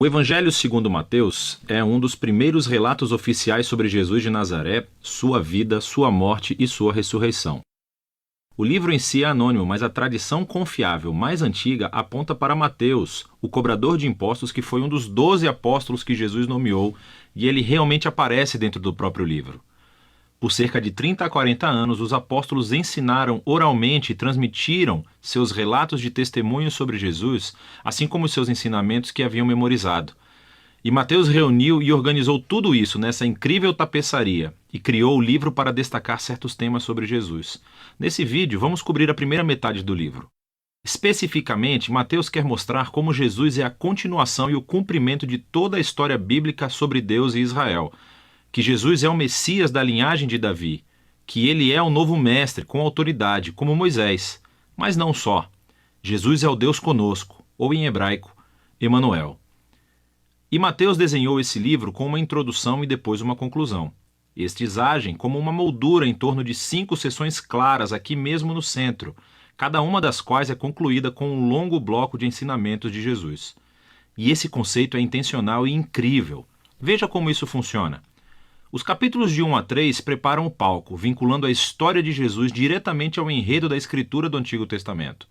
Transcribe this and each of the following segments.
O Evangelho segundo Mateus é um dos primeiros relatos oficiais sobre Jesus de Nazaré, sua vida, sua morte e sua ressurreição. O livro em si é anônimo, mas a tradição confiável mais antiga aponta para Mateus, o cobrador de impostos que foi um dos 12 apóstolos que Jesus nomeou, e ele realmente aparece dentro do próprio livro. Por cerca de 30 a 40 anos, os apóstolos ensinaram oralmente e transmitiram seus relatos de testemunho sobre Jesus, assim como seus ensinamentos que haviam memorizado. E Mateus reuniu e organizou tudo isso nessa incrível tapeçaria e criou o livro para destacar certos temas sobre Jesus. Nesse vídeo, vamos cobrir a primeira metade do livro. Especificamente, Mateus quer mostrar como Jesus é a continuação e o cumprimento de toda a história bíblica sobre Deus e Israel, que Jesus é o Messias da linhagem de Davi, que ele é o novo mestre com autoridade, como Moisés. Mas não só. Jesus é o Deus conosco, ou em hebraico, Emanuel. E Mateus desenhou esse livro com uma introdução e depois uma conclusão. Estes agem como uma moldura em torno de 5 seções claras aqui mesmo no centro, cada uma das quais é concluída com um longo bloco de ensinamentos de Jesus. E esse conceito é intencional e incrível. Veja como isso funciona. Os capítulos de 1 a 3 preparam o palco, vinculando a história de Jesus diretamente ao enredo da escritura do Antigo Testamento.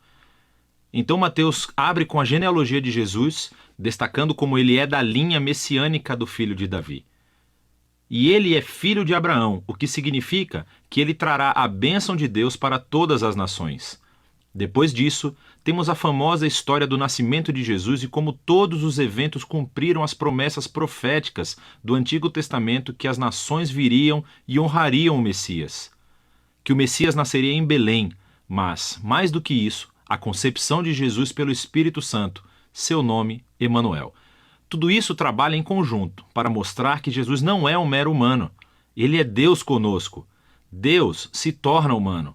Então Mateus abre com a genealogia de Jesus, destacando como ele é da linha messiânica do filho de Davi. E ele é filho de Abraão, o que significa que ele trará a bênção de Deus para todas as nações. Depois disso, temos a famosa história do nascimento de Jesus e como todos os eventos cumpriram as promessas proféticas do Antigo Testamento que as nações viriam e honrariam o Messias. Que o Messias nasceria em Belém, mas, mais do que isso, a concepção de Jesus pelo Espírito Santo, seu nome, Emanuel. Tudo isso trabalha em conjunto para mostrar que Jesus não é um mero humano. Ele é Deus conosco. Deus se torna humano.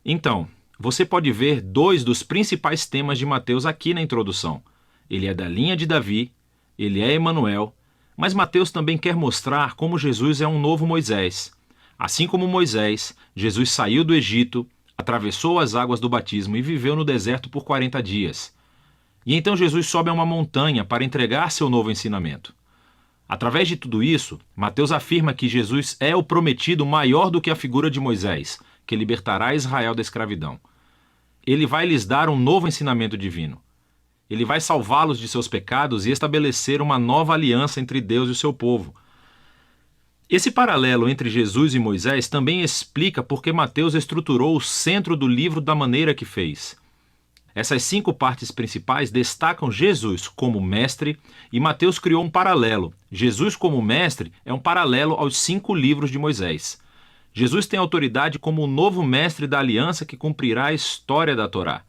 Então, você pode ver 2 dos principais temas de Mateus aqui na introdução. Ele é da linha de Davi, ele é Emanuel, mas Mateus também quer mostrar como Jesus é um novo Moisés. Assim como Moisés, Jesus saiu do Egito, atravessou as águas do batismo e viveu no deserto por 40 dias. E então Jesus sobe a uma montanha para entregar seu novo ensinamento. Através de tudo isso, Mateus afirma que Jesus é o prometido maior do que a figura de Moisés, que libertará Israel da escravidão. Ele vai lhes dar um novo ensinamento divino. Ele vai salvá-los de seus pecados e estabelecer uma nova aliança entre Deus e o seu povo. Esse paralelo entre Jesus e Moisés também explica por que Mateus estruturou o centro do livro da maneira que fez. Essas 5 partes principais destacam Jesus como mestre e Mateus criou um paralelo. Jesus como mestre é um paralelo aos 5 livros de Moisés. Jesus tem autoridade como o novo mestre da aliança que cumprirá a história da Torá.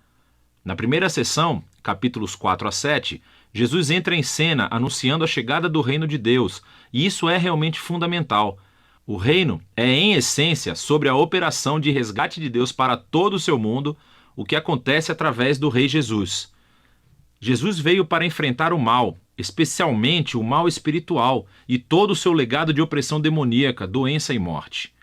Na primeira sessão, capítulos 4 a 7, Jesus entra em cena anunciando a chegada do reino de Deus, e isso é realmente fundamental. O reino é, em essência, sobre a operação de resgate de Deus para todo o seu mundo, o que acontece através do Rei Jesus. Jesus veio para enfrentar o mal, especialmente o mal espiritual, e todo o seu legado de opressão demoníaca, doença e morte.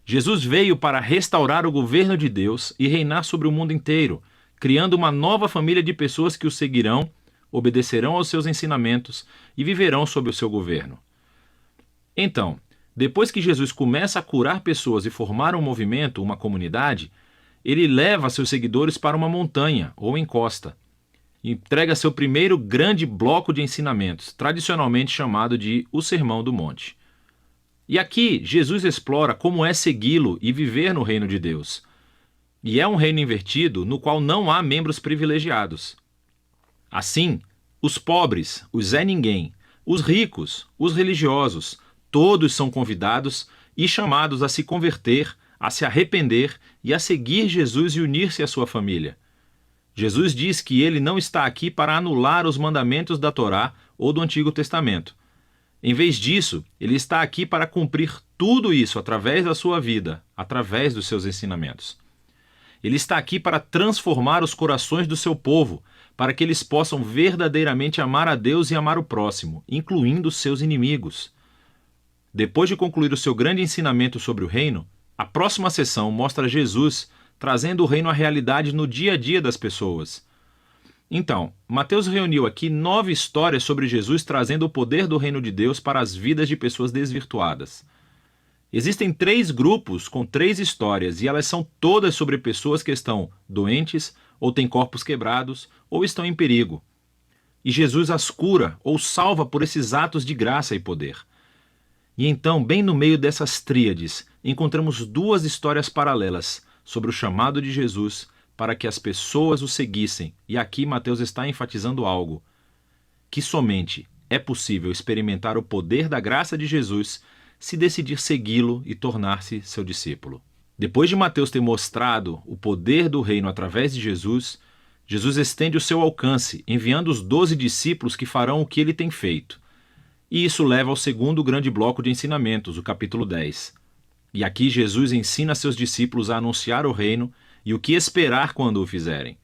Jesus veio para restaurar o governo de Deus e reinar sobre o mundo inteiro, criando uma nova família de pessoas que o seguirão, obedecerão aos seus ensinamentos e viverão sob o seu governo. Então, depois que Jesus começa a curar pessoas e formar um movimento, uma comunidade, ele leva seus seguidores para uma montanha ou encosta. Entrega seu primeiro grande bloco de ensinamentos, tradicionalmente chamado de o Sermão do Monte. E aqui, Jesus explora como é segui-lo e viver no reino de Deus. E é um reino invertido no qual não há membros privilegiados. Assim, os pobres, os Zé Ninguém, os ricos, os religiosos, todos são convidados e chamados a se converter, a se arrepender e a seguir Jesus e unir-se à sua família. Jesus diz que ele não está aqui para anular os mandamentos da Torá ou do Antigo Testamento. Em vez disso, ele está aqui para cumprir tudo isso através da sua vida, através dos seus ensinamentos. Ele está aqui para transformar os corações do seu povo, para que eles possam verdadeiramente amar a Deus e amar o próximo, incluindo os seus inimigos. Depois de concluir o seu grande ensinamento sobre o reino, a próxima sessão mostra Jesus trazendo o reino à realidade no dia a dia das pessoas. Então, Mateus reuniu aqui 9 histórias sobre Jesus trazendo o poder do reino de Deus para as vidas de pessoas desvirtuadas. Existem 3 grupos com 3 histórias e elas são todas sobre pessoas que estão doentes, ou têm corpos quebrados, ou estão em perigo. E Jesus as cura ou salva por esses atos de graça e poder. E então, bem no meio dessas tríades, encontramos 2 histórias paralelas sobre o chamado de Jesus para que as pessoas o seguissem. E aqui Mateus está enfatizando algo: que somente é possível experimentar o poder da graça de Jesus se decidir segui-lo e tornar-se seu discípulo. Depois de Mateus ter mostrado o poder do reino através de Jesus, Jesus estende o seu alcance, enviando os 12 discípulos que farão o que ele tem feito. E isso leva ao segundo grande bloco de ensinamentos, o capítulo 10. E aqui Jesus ensina seus discípulos a anunciar o reino e o que esperar quando o fizerem.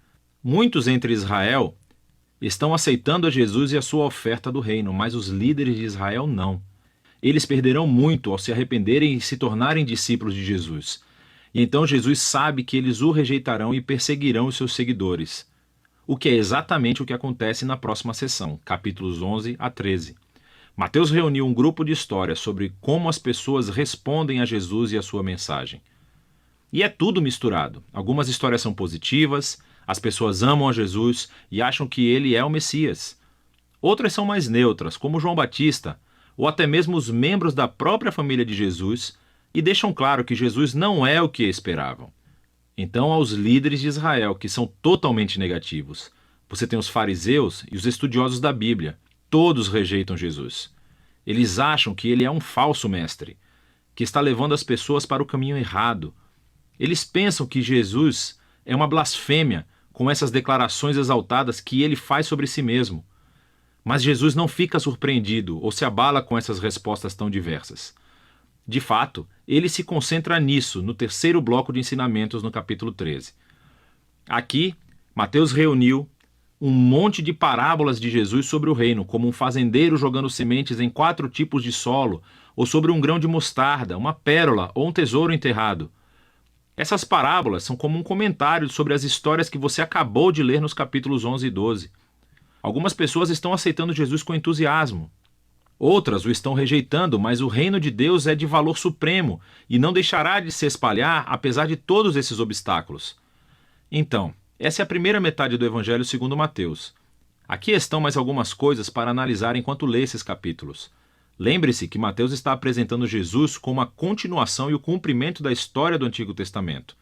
Muitos entre Israel estão aceitando a Jesus e a sua oferta do reino, mas os líderes de Israel não. Eles perderão muito ao se arrependerem e se tornarem discípulos de Jesus. E então Jesus sabe que eles o rejeitarão e perseguirão os seus seguidores. O que é exatamente o que acontece na próxima sessão, capítulos 11 a 13. Mateus reuniu um grupo de histórias sobre como as pessoas respondem a Jesus e a sua mensagem. E é tudo misturado. Algumas histórias são positivas, as pessoas amam a Jesus e acham que ele é o Messias. Outras são mais neutras, como João Batista, ou até mesmo os membros da própria família de Jesus, e deixam claro que Jesus não é o que esperavam. Então, aos líderes de Israel, que são totalmente negativos. Você tem os fariseus e os estudiosos da Bíblia. Todos rejeitam Jesus. Eles acham que ele é um falso mestre, que está levando as pessoas para o caminho errado. Eles pensam que Jesus é uma blasfêmia com essas declarações exaltadas que ele faz sobre si mesmo. Mas Jesus não fica surpreendido ou se abala com essas respostas tão diversas. De fato, ele se concentra nisso no terceiro bloco de ensinamentos no capítulo 13. Aqui, Mateus reuniu um monte de parábolas de Jesus sobre o reino, como um fazendeiro jogando sementes em 4 tipos de solo, ou sobre um grão de mostarda, uma pérola ou um tesouro enterrado. Essas parábolas são como um comentário sobre as histórias que você acabou de ler nos capítulos 11 e 12. Algumas pessoas estão aceitando Jesus com entusiasmo. Outras o estão rejeitando, mas o reino de Deus é de valor supremo e não deixará de se espalhar apesar de todos esses obstáculos. Então, essa é a primeira metade do Evangelho segundo Mateus. Aqui estão mais algumas coisas para analisar enquanto lê esses capítulos. Lembre-se que Mateus está apresentando Jesus como a continuação e o cumprimento da história do Antigo Testamento.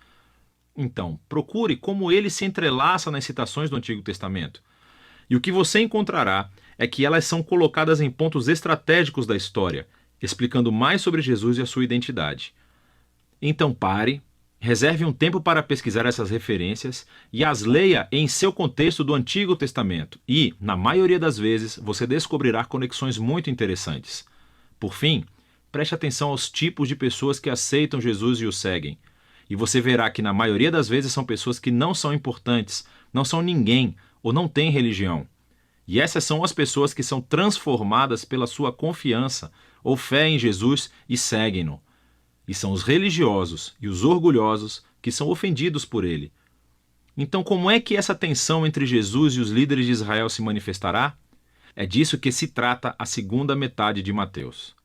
Então, procure como ele se entrelaça nas citações do Antigo Testamento. E o que você encontrará é que elas são colocadas em pontos estratégicos da história, explicando mais sobre Jesus e a sua identidade. Então pare, reserve um tempo para pesquisar essas referências e as leia em seu contexto do Antigo Testamento e, na maioria das vezes, você descobrirá conexões muito interessantes. Por fim, preste atenção aos tipos de pessoas que aceitam Jesus e o seguem. E você verá que na maioria das vezes são pessoas que não são importantes, não são ninguém ou não têm religião. E essas são as pessoas que são transformadas pela sua confiança ou fé em Jesus e seguem-no. E são os religiosos e os orgulhosos que são ofendidos por ele. Então, como é que essa tensão entre Jesus e os líderes de Israel se manifestará? É disso que se trata a segunda metade de Mateus.